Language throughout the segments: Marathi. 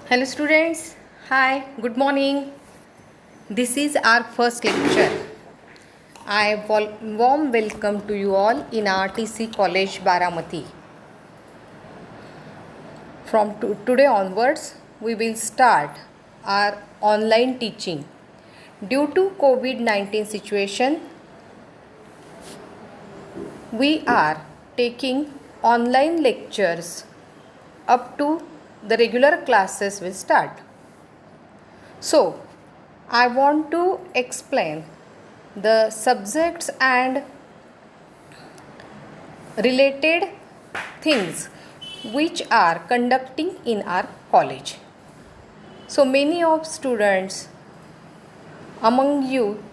Hello students, hi, good morning. This is our first lecture. I warm welcome to you all in RTC College Baramati. From today onwards, we will start our online teaching. Due to COVID-19 situation, we are taking online lectures up to the regular classes will start. So, I want to explain the subjects and related things which are conducting in our college. So, many of students among you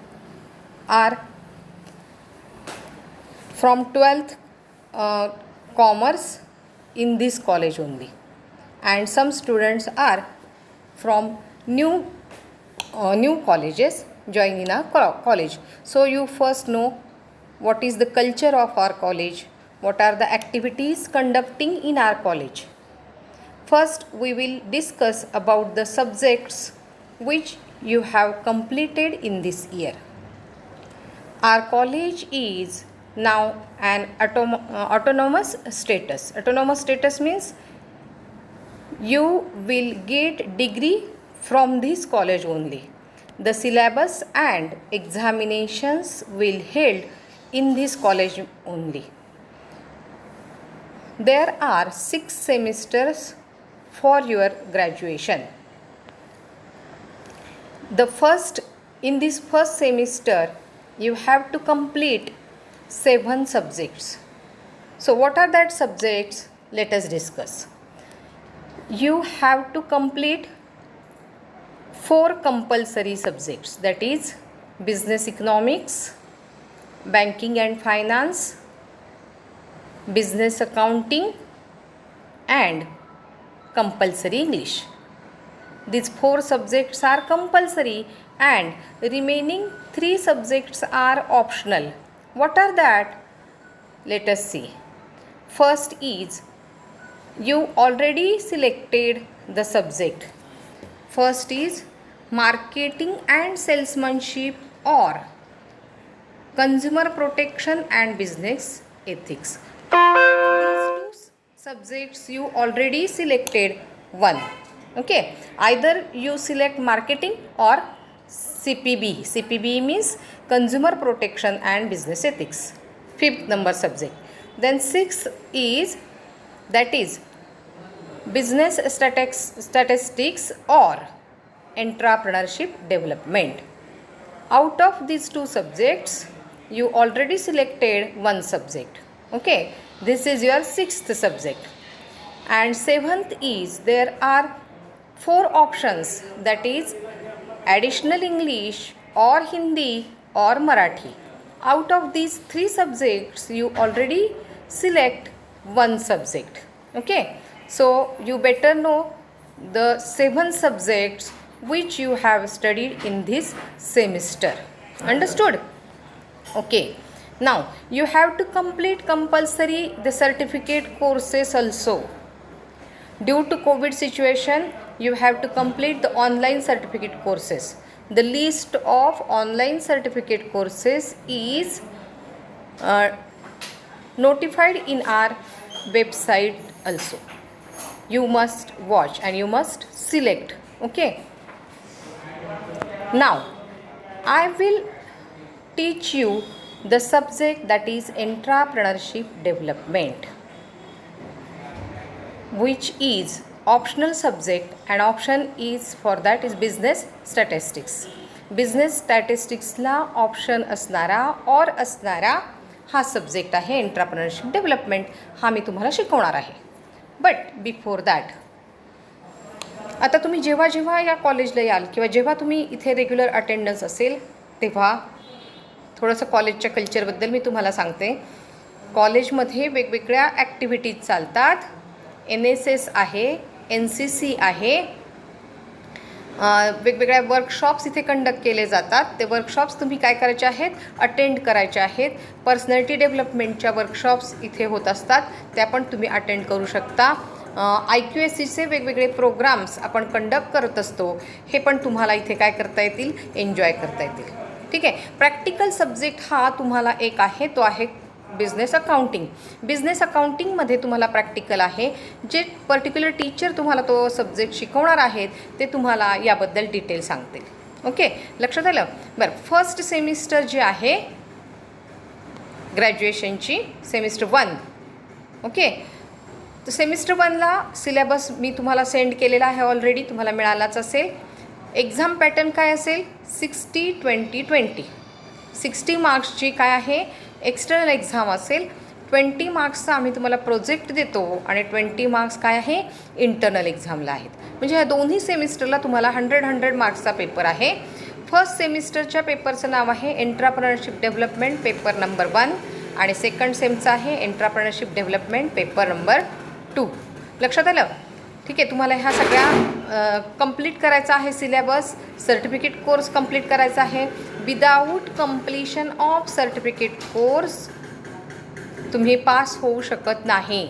are from 12th commerce in this college only, and some students are from new colleges joining our college. So you first know what is the culture of our college, what are the activities conducting in our college. First we will discuss about the subjects which you have completed in this year. Our college is now an autonomous status. Autonomous status means you will get degree from this college only. The syllabus and examinations will held in this college only. There are 6 semesters for your graduation. In this first semester, you have to complete 7 subjects. So what are that subjects? Let us discuss. You have to complete 4 compulsory subjects, that is business economics, banking and finance, business accounting and compulsory English. These 4 subjects are compulsory and remaining 3 subjects are optional. What are that? Let us see. First is, you already selected the subject. First is marketing and salesmanship or consumer protection and business ethics. These 2 subjects you already selected one. Okay, either you select marketing or CPB. CPB means consumer protection and business ethics. 5th number subject. Then 6th is, that is business statistics or entrepreneurship development. Out of these 2 subjects, you already selected one subject. Okay, this is your 6th subject. And 7th is, there are 4 options, that is additional English or Hindi or Marathi. Out of these 3 subjects, you already select one subject. Okay, so you better know the 7 subjects which you have studied in this semester. Understood? Okay, now you have to complete compulsory the certificate courses also. Due to COVID situation, you have to complete the online certificate courses. The list of online certificate courses is notified in our website also. You must watch and you must select. Okay, now I will teach you the subject, that is entrepreneurship development, which is optional subject, and option is for that is business statistics. Business स्टॅटिस्टिक्सला ऑप्शन असणारा और असणारा हा सब्जेक्ट आहे एंटरप्रेन्योरशिप डेव्हलपमेंट. हा मी तुम्हाला शिकवणार आहे. बट बिफोर दॅट, आता तुम्ही जेव्हा जेव्हा या कॉलेजला याल किंवा जेव्हा तुम्ही इथे रेग्युलर अटेंडन्स असेल तेव्हा थोडंसं कॉलेजच्या कल्चरबद्दल मी तुम्हाला सांगते. कॉलेजमध्ये वेगवेगळ्या ॲक्टिव्हिटीज चालतात. NSS आहे, NCC आहे, वेगवेगळ्या वर्कशॉप्स इथे कंडक्ट केले जातात. ते वर्कशॉप्स तुम्ही काय करायचे आहेत, अटेंड करायचे आहेत. पर्सनॅलिटी डेव्हलपमेंटच्या वर्कशॉप्स इथे होत असतात, त्या पण तुम्ही अटेंड करू शकता. IQSCचे वेगवेगळे प्रोग्राम्स आपण कंडक्ट करत असतो, हे पण तुम्हाला इथे काय करता येतील, एन्जॉय करता येतील. ठीक आहे. प्रॅक्टिकल सब्जेक्ट हा तुम्हाला एक आहे, तो आहे बिझनेस अकाउंटिंग. बिझनेस अकाउंटिंगमध्ये तुम्हाला प्रॅक्टिकल आहे. जे पर्टिक्युलर टीचर तुम्हाला तो सब्जेक्ट शिकवणार आहेत ते तुम्हाला याबद्दल डिटेल सांगतील. ओके, लक्षात आलं. बरं, फर्स्ट सेमिस्टर जी आहे ग्रॅज्युएशनची, सेमिस्टर 1. ओके, तर सेमिस्टर 1ला सिलेबस मी तुम्हाला सेंड केलेला आहे ऑलरेडी, तुम्हाला मिळालाच असेल. एक्झाम पॅटर्न काय असेल, 60-20-20. 60 मार्क्सची काय आहे, एक्सटर्नल एक्झाम असेल. 20 मार्क्सचा आम्ही तुम्हाला प्रोजेक्ट देतो आणि 20 मार्क्स काय आहे, इंटरनल एक्झामला आहेत. म्हणजे ह्या दोन्ही सेमिस्टरला तुम्हाला 100 मार्क्सचा पेपर आहे. फर्स्ट सेमिस्टरच्या पेपरचं नाव आहे एंट्राप्रेन्योरशिप डेव्हलपमेंट पेपर नंबर 1 आणि सेकंड सेमचं आहे एंट्राप्रेन्योरशिप डेव्हलपमेंट पेपर नंबर 2. लक्षात आलं. ठीक आहे, तुम्हाला ह्या सगळ्या कंप्लीट करायचा आहे सिलेबस. सर्टिफिकेट कोर्स कंप्लीट करायचा आहे. Without completion of certificate course तुम्ही पास होऊ शकत नाही,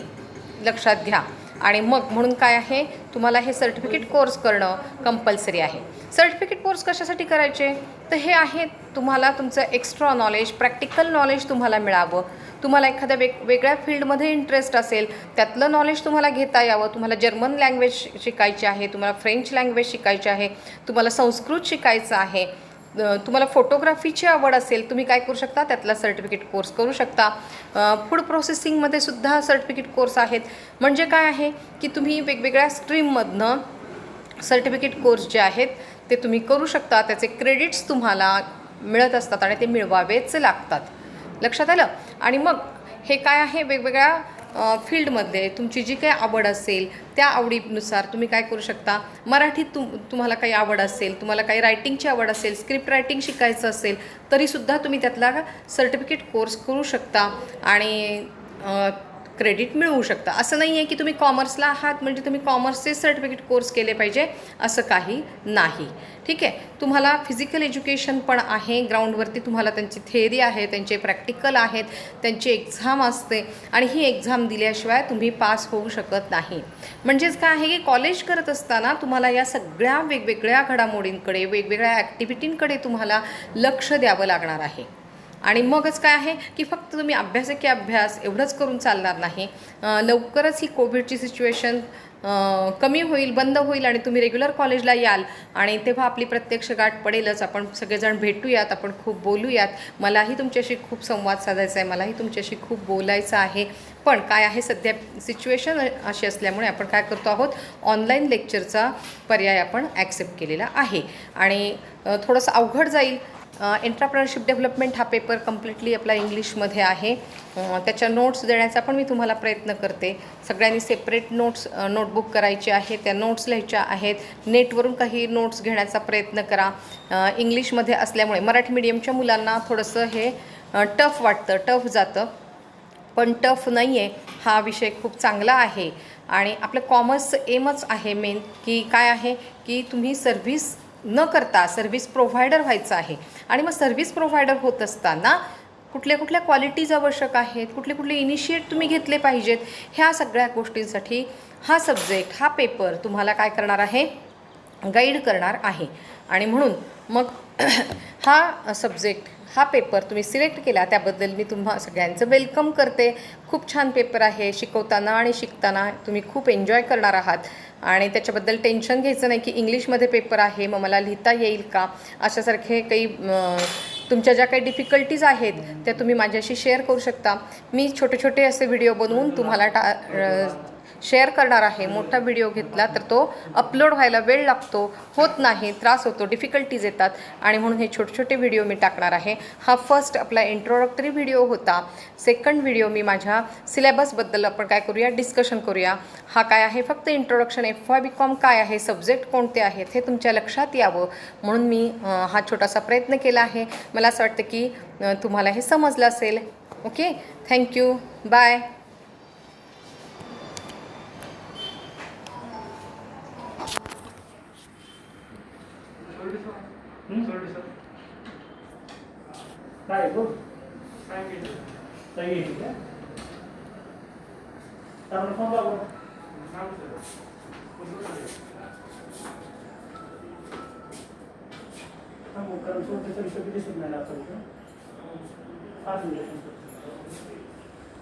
लक्षात घ्या. आणि मग म्हणून काय आहे, तुम्हाला हे सर्टिफिकेट कोर्स करणं कंपल्सरी आहे. सर्टिफिकेट कोर्स कशासाठी करायचे, तर हे आहे तुम्हाला तुमचं एक्स्ट्रा नॉलेज, प्रॅक्टिकल नॉलेज तुम्हाला मिळावं. तुम्हाला एखाद्या वेगळ्या फील्डमध्ये इंटरेस्ट असेल, त्यातलं नॉलेज तुम्हाला घेता यावं. तुम्हाला जर्मन लँग्वेज शिकायची आहे, तुम्हाला फ्रेंच लँग्वेज शिकायची आहे, तुम्हाला संस्कृत शिकायचं आहे, तुम्हाला फोटोग्राफीची आवड असेल, तुम्ही काय करू शकता, त्यातला सर्टिफिकेट कोर्स करू शकता. फूड प्रोसेसिंगमध्ये सुद्धा सर्टिफिकेट कोर्स आहेत. म्हणजे काय आहे की तुम्ही वेगवेगळ्या स्ट्रीममधनं सर्टिफिकेट कोर्स जे आहेत ते तुम्ही करू शकता. त्याचे क्रेडिट्स तुम्हाला मिळत असतात आणि ते मिळवावेच लागतात, लक्षात आलं. आणि मग हे काय आहे, वेगवेगळ्या फील्डमध्ये तुमची जी काही आवड असेल त्या आवडीनुसार तुम्ही काय करू शकता. मराठीत तुम्हाला काही आवड असेल, तुम्हाला काही रायटिंगची आवड असेल, स्क्रिप्ट रायटिंग शिकायचं असेल, तरीसुद्धा तुम्ही त्यातला सर्टिफिकेट कोर्स करू शकता आणि क्रेडिट मिळवू शकता. असं नाही आहे की तुम्ही कॉमर्सला आहात म्हणजे तुम्ही कॉमर्सचे सर्टिफिकेट कोर्स केले पाहिजे, असं काही नाही. ठीक आहे, तुम्हाला फिजिकल एज्युकेशन पण आहे. ग्राउंडवरती तुम्हाला त्यांची थेअरी आहे, त्यांचे प्रॅक्टिकल आहेत, त्यांची एक्झाम असते आणि ही एक्झाम दिल्याशिवाय तुम्ही पास होऊ शकत नाही. म्हणजेच काय आहे की कॉलेज करत असताना तुम्हाला या सगळ्या वेगवेगळ्या घडामोडींकडे, वेगवेगळ्या ॲक्टिव्हिटींकडे तुम्हाला लक्ष द्यावं लागणार आहे. आणि मगच काय आहे की फक्त तुम्ही अभ्यास की अभ्यास एवढंच करून चालणार नाही. लवकरच ही कोविडची सिच्युएशन कमी होईल, बंद होईल आणि तुम्ही रेग्युलर कॉलेजला याल आणि तेव्हा आपली प्रत्यक्ष गाठ पडेलच. आपण सगळेजण भेटूयात, आपण खूप बोलूयात. मलाही तुमच्याशी खूप संवाद साधायचा आहे, मलाही तुमच्याशी खूप बोलायचं आहे. पण काय आहे, सध्या सिच्युएशन अशी असल्यामुळे आपण काय करतो आहोत, ऑनलाईन लेक्चरचा पर्याय आपण ॲक्सेप्ट केलेला आहे आणि थोडंसं अवघड जाईल. एंट्राप्रेन्योरशिप डेव्हलपमेंट हा पेपर कम्प्लिटली आपला इंग्लिशमध्ये आहे. त्याच्या नोट्स देण्याचा पण मी तुम्हाला प्रयत्न करते. सगळ्यांनी सेपरेट नोटबुक करायची आहे, त्या नोट्स लिहायच्या आहेत. नेटवरून काही नोट्स घेण्याचा प्रयत्न करा. इंग्लिशमध्ये असल्यामुळे मराठी मीडियमच्या मुलांना थोडंसं हे टफ वाटतं, टफ जातं, पण टफ नाही आहे. हा विषय खूप चांगला आहे आणि आपलं कॉमर्सचं एमच आहे मेन की काय आहे की तुम्ही सर्व्हिस न करता सर्व्हिस प्रोव्हायडर व्हायचं आहे. आणि मग सर्व्हिस प्रोव्हायडर होत असताना कुठल्या कुठल्या क्वालिटीज आवश्यक आहेत, कुठले कुठले इनिशिएट तुम्ही घेतले पाहिजेत, ह्या सगळ्या गोष्टींसाठी हा सब्जेक्ट, हा पेपर तुम्हाला काय करणार आहे, गाईड करणार आहे. आणि म्हणून मग हा सब्जेक्ट, हा पेपर तुम्ही सिलेक्ट केला त्याबद्दल मी तुम्हा सगळ्यांचं वेलकम करते. खूप छान पेपर आहे. शिकवताना आणि शिकताना तुम्ही खूप एन्जॉय करणार आहात आणि त्याच्याबद्दल टेन्शन घ्यायचं नाही की इंग्लिशमध्ये पेपर आहे मग मला लिहिता येईल का, अशासारखे काही तुमच्या ज्या काही डिफिकल्टीज आहेत त्या तुम्ही माझ्याशी शेअर करू शकता. मी छोटे छोटे असे व्हिडिओ बनवून तुम्हाला शेअर करणार आहे. मोठा व्हिडिओ घेतला तर तो अपलोड व्हायला वेळ लागतो, होत नाही, त्रास होतो, डिफिकल्टीज येतात आणि म्हणून हे छोटे छोटे व्हिडिओ मी टाकणार आहे. हा फर्स्ट आपला इंट्रोडक्टरी व्हिडिओ होता. सेकंड व्हिडिओ मी माझ्या सिलेबसबद्दल आपण काय करूया, डिस्कशन करूया. हा काय आहे, फक्त इंट्रोडक्शन, FY BCom काय आहे, सब्जेक्ट कोणते आहेत हे तुमच्या लक्षात यावं म्हणून मी हा छोटासा प्रयत्न केला आहे. मला असं वाटतं की तुम्हाला हे समजलं असेल. Okay, thank you, bye. काय बघ सांगितलं काय फोन लागू कारण सोडण्याचा विषय दिसत नाही आता 5 मिनिटं